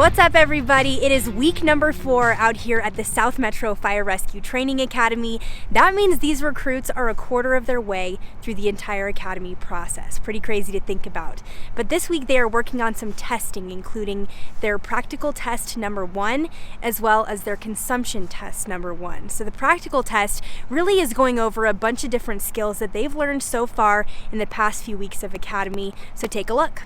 What's up, everybody? It is week number 4 out here at the South Metro Fire Rescue Training Academy. That means these recruits are a quarter of their way through the entire academy process. Pretty crazy to think about. But this week they are working on some testing, including their practical test number 1, as well as their consumption test number 1. So the practical test really is going over a bunch of different skills that they've learned so far in the past few weeks of academy. So take a look.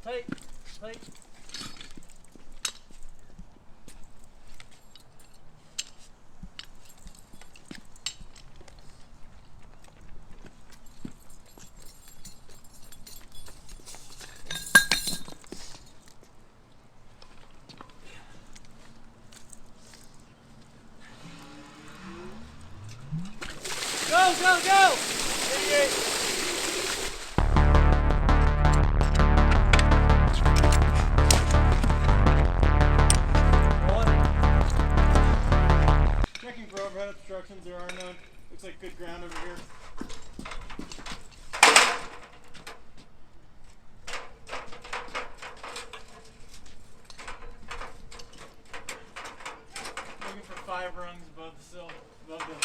Tight. Go! Checking for overhead obstructions, there are none. Looks like good ground over here. Looking for 5 rungs above the sill, above the...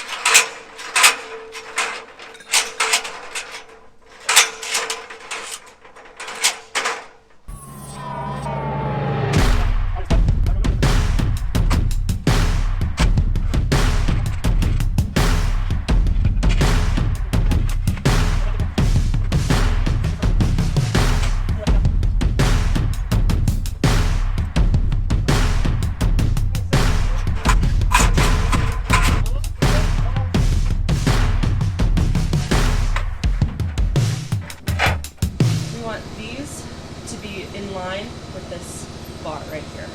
in line with this bar right here.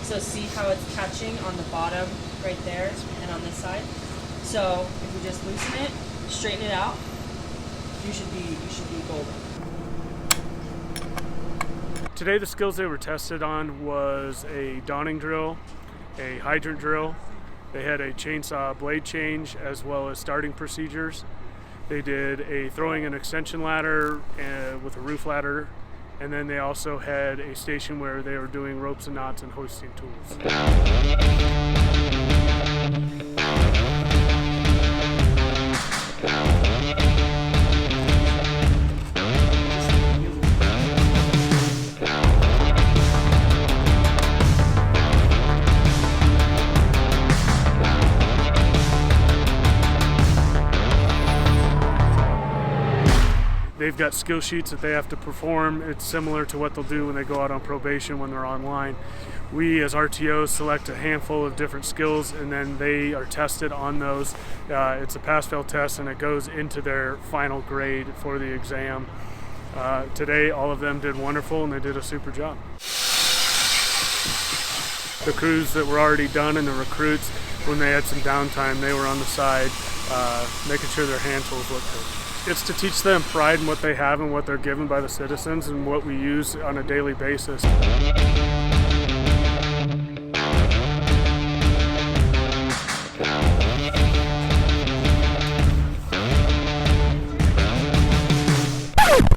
So see how it's catching on the bottom right there and on this side. So if we just loosen it, straighten it out, you should be golden. Today the skills they were tested on was a donning drill, a hydrant drill. They had a chainsaw blade change as well as starting procedures. They did a throwing an extension ladder with a roof ladder. And then they also had a station where they were doing ropes and knots and hoisting tools. They've got skill sheets that they have to perform. It's similar to what they'll do when they go out on probation when they're online. We as RTOs select a handful of different skills and then they are tested on those. It's a pass-fail test and it goes into their final grade for the exam. Today all of them did wonderful and they did a super job. The crews that were already done and the recruits, when they had some downtime, they were on the side making sure their hand tools looked good. It's to teach them pride in what they have and what they're given by the citizens and what we use on a daily basis.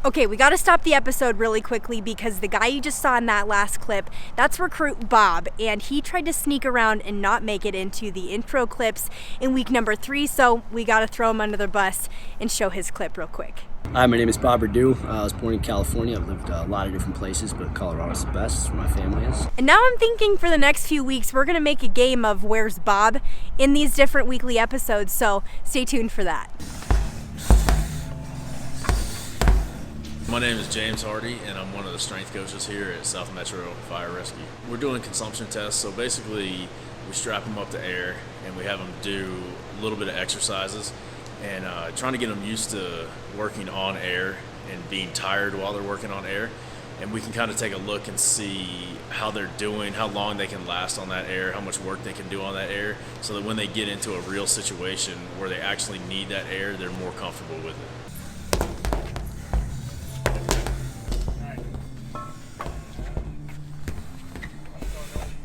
Okay, we gotta stop the episode really quickly because the guy you just saw in that last clip, that's recruit Bob, and he tried to sneak around and not make it into the intro clips in week number 3, so we gotta throw him under the bus and show his clip real quick. Hi, my name is Bob Perdue. I was born in California. I've lived a lot of different places, but Colorado's the best. It's where my family is. And now I'm thinking for the next few weeks, we're gonna make a game of Where's Bob in these different weekly episodes, so stay tuned for that. My name is James Hardy, and I'm one of the strength coaches here at South Metro Fire Rescue. We're doing consumption tests, so basically we strap them up to air and we have them do a little bit of exercises and trying to get them used to working on air and being tired while they're working on air. and we can kind of take a look and see how they're doing, how long they can last on that air, how much work they can do on that air, so that when they get into a real situation where they actually need that air, they're more comfortable with it.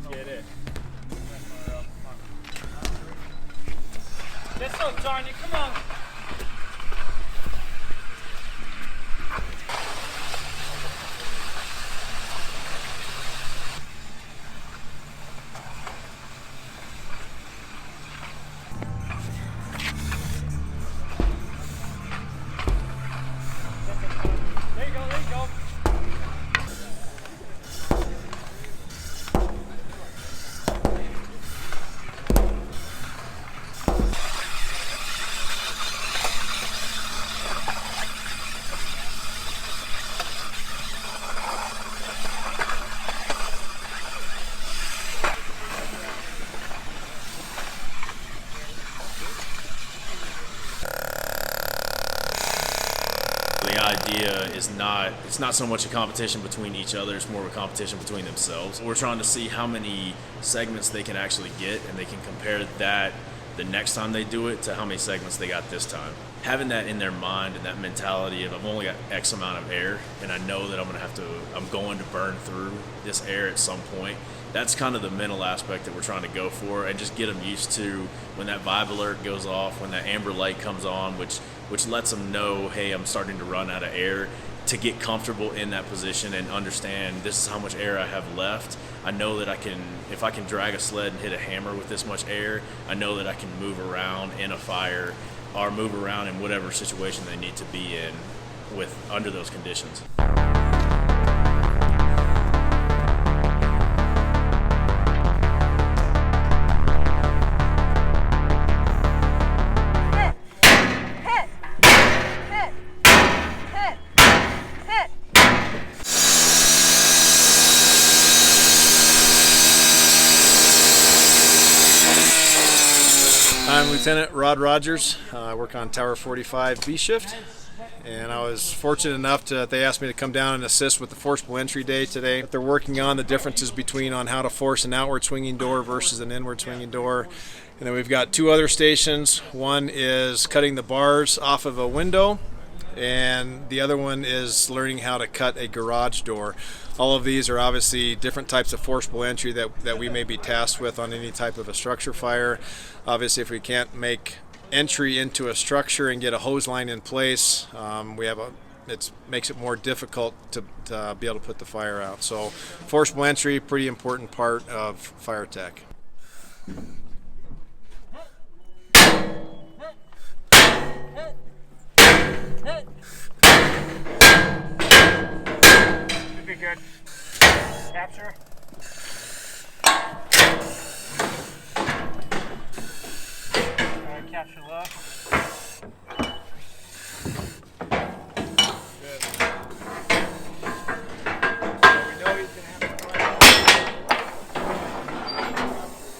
Get it. Let's go, Johnny, come on. There you go, there you go. The idea is it's not so much a competition between each other, it's more of a competition between themselves. We're trying to see how many segments they can actually get, and they can compare that the next time they do it to how many segments they got this time. Having that in their mind and that mentality of I've only got X amount of air and I know that I'm going to burn through this air at some point. That's kind of the mental aspect that we're trying to go for, and just get them used to when that vibe alert goes off, when that amber light comes on, which lets them know, hey, I'm starting to run out of air, to get comfortable in that position and understand this is how much air I have left. I know that if I can drag a sled and hit a hammer with this much air, I know that I can move around in a fire or move around in whatever situation they need to be in under those conditions. I'm Lieutenant Rod Rogers. I work on Tower 45 B shift, and I was fortunate enough that they asked me to come down and assist with the forcible entry day today. They're working on the differences between on how to force an outward swinging door versus an inward swinging door. And then we've got two other stations. One is cutting the bars off of a window, and the other one is learning how to cut a garage door. All of these are obviously different types of forcible entry that we may be tasked with on any type of a structure fire. Obviously, if we can't make entry into a structure and get a hose line in place, it makes it more difficult to be able to put the fire out. So forcible entry, pretty important part of fire tech. Should be good. Capture. Alright, capture low. Good. So we know he's going to have to fire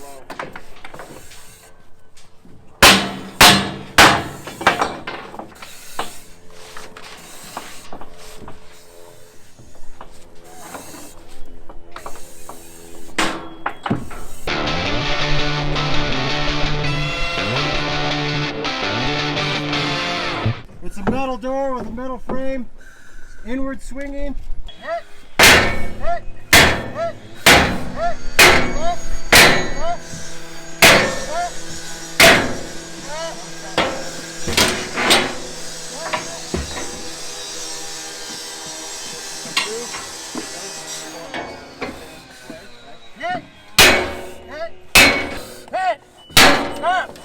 low. It's a metal door with a metal frame, inward swinging. Stop!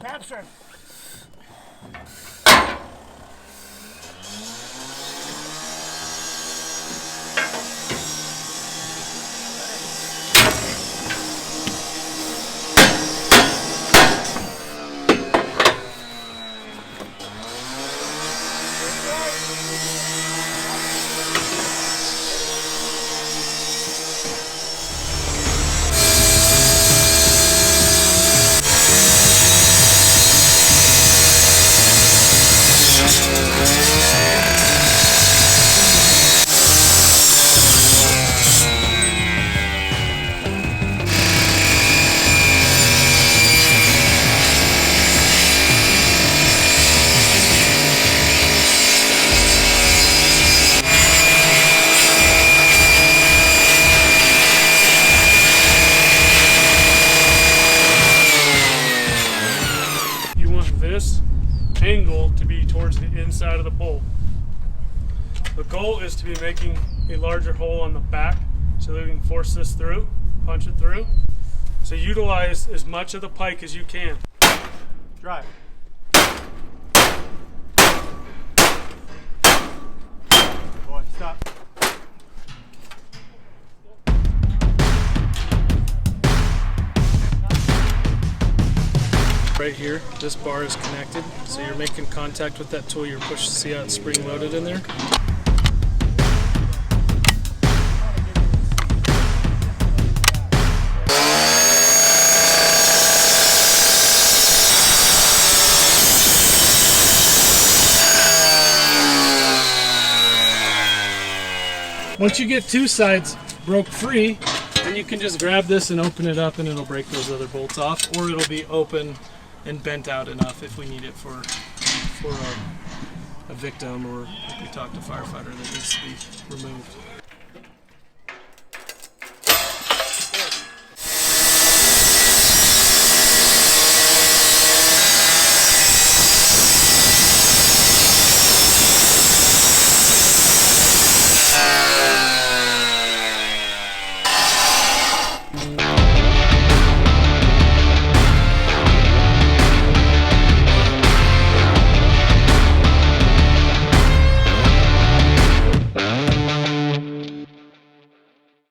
Capture! be towards the inside of the bolt. The goal is to be making a larger hole on the back so that we can force this through, punch it through. So utilize as much of the pike as you can. Drive. Boy, stop. Right here, this bar is connected, so you're making contact with that tool. You're pushing. See how it's spring loaded in there? Once you get two sides broke free, then you can just grab this and open it up and it'll break those other bolts off, or it'll be open and bent out enough if we need it for a victim, or if we talk to firefighter that needs to be removed.